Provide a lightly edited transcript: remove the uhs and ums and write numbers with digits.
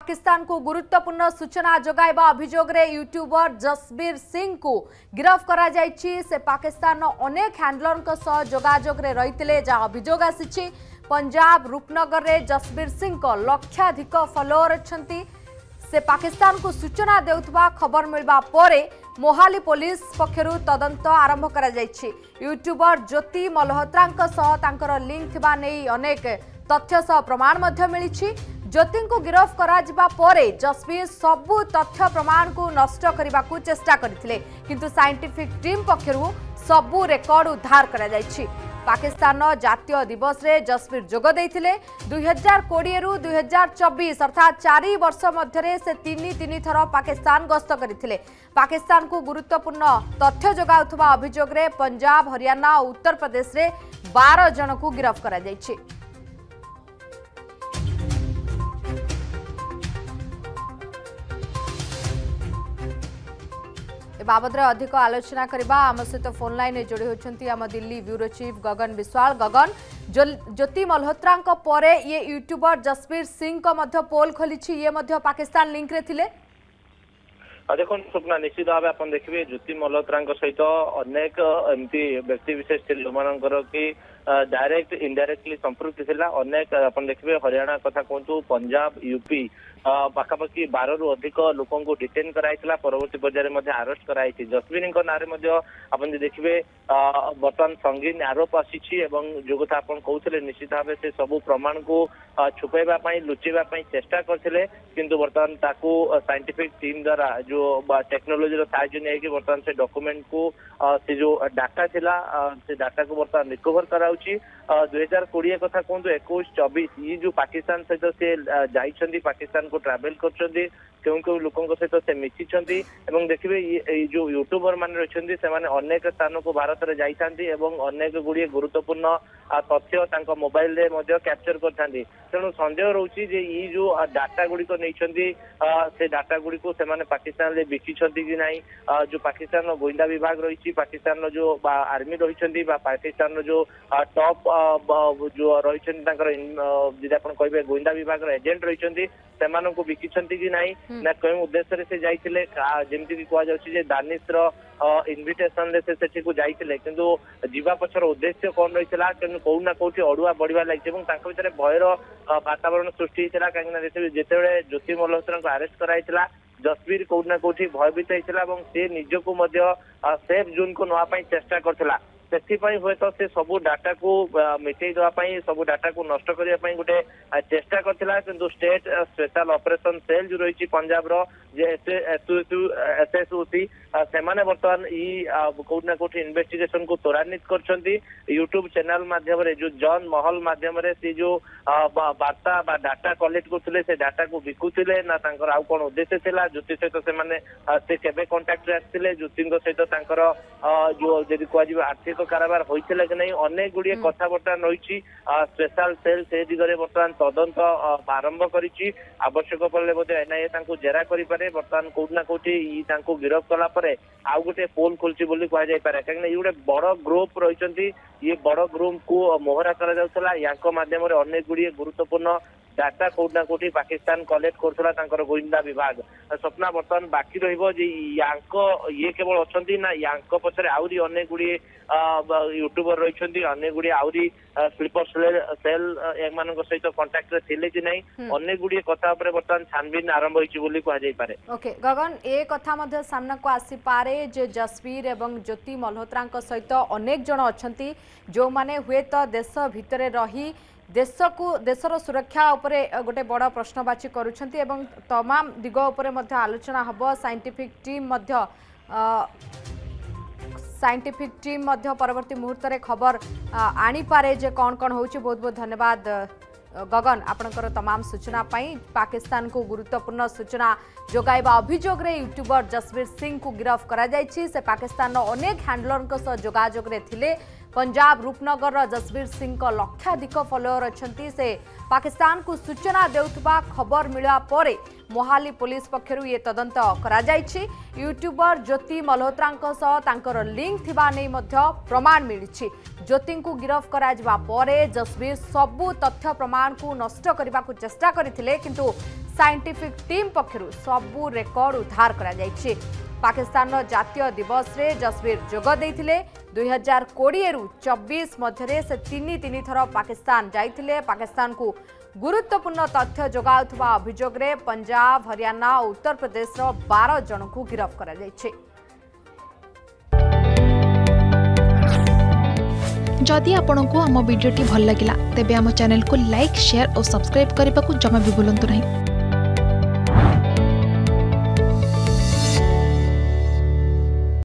पाकिस्तान को गुरुत्वपूर्ण सूचना जगाइबा अभियोग रे यूट्यूबर जसबीर सिंह को गिरफ्त करा जायछि। से पाकिस्तान अनेक हैंडलर सह जोगाजोग रे रहितले जा अभियोग आसिछि। पंजाब रूपनगर रे जसबीर सिंह को लक्षाधिक फॉलोअर अछंती। से पाकिस्तान को सूचना देउथबा खबर मिलबा परे मोहाली पुलिस पक्षरु तदंत आरंभ करा जायछि। यूट्यूबर ज्योति मल्होत्रांक सह तांकर लिंक थिबा नै अनेक तथ्य सह प्रमाण मध्य मिलिछि। ज्योति को गिरफ्त करा जिबा परे जसबीर सबु तथ्य प्रमाण को नष्ट करने को चेष्टा करथिले, किंतु साइंटिफिक टीम पक्षरु सबु रेकर्ड उद्धार करा जायछि। पाकिस्तान जातीय दिवस रे जसबीर जोग देइथिले। 2020 रु 2024 अर्थात 4 वर्ष मध्य से तीन थर पाकिस्तान गस्त करथिले। पाकिस्तान को गुरुत्वपूर्ण तथ्य जोगाउथबा अभियोग रे पंजाब, हरियाणा और उत्तर प्रदेश रे 12 जन को गिरफ्त करा जायछि। बाबद अधिक आलोचना करबा आम सहित फोन लाइन जोड़ी होती आम दिल्ली ब्यूरो चीफ गगन विश्वाल। गगन, ज्योति मल्होत्रा परे ये यूट्यूबर जसबीर सिंह को मध्य पोल खोली, ये मध्य पाकिस्तान लिंक रे थिले। देखो स्वप्ना, निश्चित भाव आप देखिए ज्योति मल्होत्रा सहित अनेक एमती व्यक्ति विशेष थे जो कि डायरेक्ट इनडायरेक्टली संपृक्ति थिला। अनेक आप देखिए हरियाणा कथा कहतु, पंजाब, यूपी पाखापाखि 12 रु अधिक लोकों को डिटेन कराइला। परवर्ती पर्यायर अरेस्ट कराई। जसबीर नारे आप देखिए बर्तमान संगीन आरोप आसी जो कथा आप कहते निश्चित भाव से सबू प्रमाण को छुपाइवाई लुचेवाई चेष्टा करते, किंतु बर्तमान ताकू साइंटिफिक टीम द्वारा जो टेक्नोलोजी साहाय्य नहीं बर्तमान से डॉक्यूमेंट को से जो डाटा थिला से डाटा को बर्तमान रिकवर करा 2020 कथा कहतु 21-24 ये जो पाकिस्तान सहित से जाइछंती, पाकिस्तान को ट्रैवल करछंती, क्यों क्यों लोकों सहित से मिशिछंती। एवं देखिए ये जो यूट्यूबर मान रहिछंती से माने अनेक स्थान को भारत रे जाइछंती एवं अनेक गुड़िए गुरुत्वपूर्ण तथ्य तांको मोबाइल रे मध्य कैप्चर करछंती। तेणु संदेह रहउछि जे ये जो डाटा गुडी को नैछंती से डाटा गुडी को से माने पाकिस्तान रे बिकिछंती कि नाही। जो पाकिस्तान गोइंदा विभाग रहिछि, पाकिस्तान जो आर्मी रहिछंती बा पाकिस्तान जो टॉप जो रही कहे गोइंदा विभाग एजेंट रही को बिकिछंती कि नहीं ना कौन उद्देश्य से जाइथिले, जेमती कि कहा जाउछि दानिश इनविटेशन ले से को जाइथिले, किंतु जीवा पछर उद्देश्य कौन रहितला कोना कोठी अडुआ बढ़िया लागि एवं तांको भितर भयर वातावरण सृष्टि होइतला। काहेकि जेतेबेले ज्योति मल्होत्रा को अरेस्ट कराइतला जसबीर कोना कोठी भयभीत होइतला एवं से निजको मध्य सेफ जोन को नवा पई चेष्टा करथला। सेथिपाई हुए तो से सबू डाटा को मिटई देवाई सबू डाटा को नष्ट करने गोटे चेष्टा करथिला, किंतु स्टेट स्पेशल ऑपरेशन सेल जो रही पंजाब एसएसओसी से बर्तमान कोना कोठी इन्वेस्टिगेशन को त्वरान्वित करछंती। यूट्यूब चैनल माध्यम जो जॉन महल माध्यम से जो वार्ता बा डाटा कलेक्ट करथिले से डाटा को बिकुथिले ना तांकर आउ कोन उद्देश्य थिला। ज्योति सहित से केबे कांटेक्ट रे आथिले, ज्योति सहित तांकर जो जदि कह आर्थिक कारोबार होइथिला कि नहीं अनेक गुड़िए कथबार्ता रही। स्पेशल सेल से दिगरे बर्तमान तदंत आरंभ करिछि। आवश्यक पड़े बोधे एनआईए तांको जेरा करि पारे। बर्तमान कोठना कोठी तांको गिरफ्त कला परे आउ गोटे पोल खोलछि बोली कहा जाय पारे, काहे ये गोटे बड़ ग्रुप रहिछंती। ये बड़ ग्रुप को मोहरा करा जाउथला। याको माध्यम रे अनेक गुड़िए गुरुत्वपूर्ण डाटा कोठना कोठी पाकिस्तान कलेक्ट करथला तांकर गोइंदा विभाग। स्वप्ना बर्तमान बाकी रहिबो जे ये केवल अछंती ना यांको पछरे आउरी अनेक गुड़िए यूट्यूबर रहिछंती, अनेक गुड़िए आउरी स्लीपर सेल एमानक सहित कांटेक्ट रे थिले कि नहीं अनेक गुड़िए कथा ऊपर बर्तमान छानबीन आरंभ होइछि बोली कहा जाय पारे। ओके गगन, ए कथा मध्य सामना को आसी पारे जे जसबीर एवं ज्योति मल्होत्रा सहित अनेक जन अछंती जो माने हुए तो देश भितरे रही देशर सुरक्षा उपरे गोटे बड़ प्रश्नवाची करुछंती एवं तमाम दिग उपरे मध्य आलोचना हबो। साइंटिफिक टीम मध्य परवर्ती मुहूर्त रे खबर आनी पारे जे कौन कौन होउछि। बहुत बहुत धन्यवाद गगन आपनकर तमाम सूचना पाई। पाकिस्तान को गुरुत्वपूर्ण सूचना जोगाइबा अभियोग रे यूट्यूबर जसबीर सिंह को गिरफ्त करा जायछि। से पाकिस्तान अनेक हैंडलर सह जोगाजोग रे थिले। पंजाब रूपनगर जसबीर सिंह को लक्षाधिक फॉलोअर अछंती। से पाकिस्तान को सूचना देउथबा खबर मिलवा परे मोहाली पुलिस पक्षरु ये तदंत करा जायछि। यूट्यूबर ज्योति मल्होत्रा सह तांकर लिंक थिबा नै मध्य प्रमाण मिलिछि। ज्योति को गिरफ्त करा जिबा परे जसबीर सबु तथ्य प्रमाण को नष्ट करबा को चेष्टा करथिले, किंतु साइंटिफिक टीम पक्षरु सबु रेकर्ड उद्धार करा जायछि। पाकिस्तान जातीय दिवस रे जसबीर जोग देइथिले। 2020 रु 24 मध्यरे से तीन थर पाकिस्तान जाइथिले। पाकिस्तान को गुरुत्वपूर्ण तथ्य जोगाउथबा अभियोग रे पंजाब, हरियाणा और उत्तर प्रदेश रो 12 जन को गिरफ्त करा जायछि। जदि आपंक आम भिडी भल लगा तेब आम चैनल को लाइक, शेयर और सब्सक्राइब करने को जमा भी भूलु नहीं।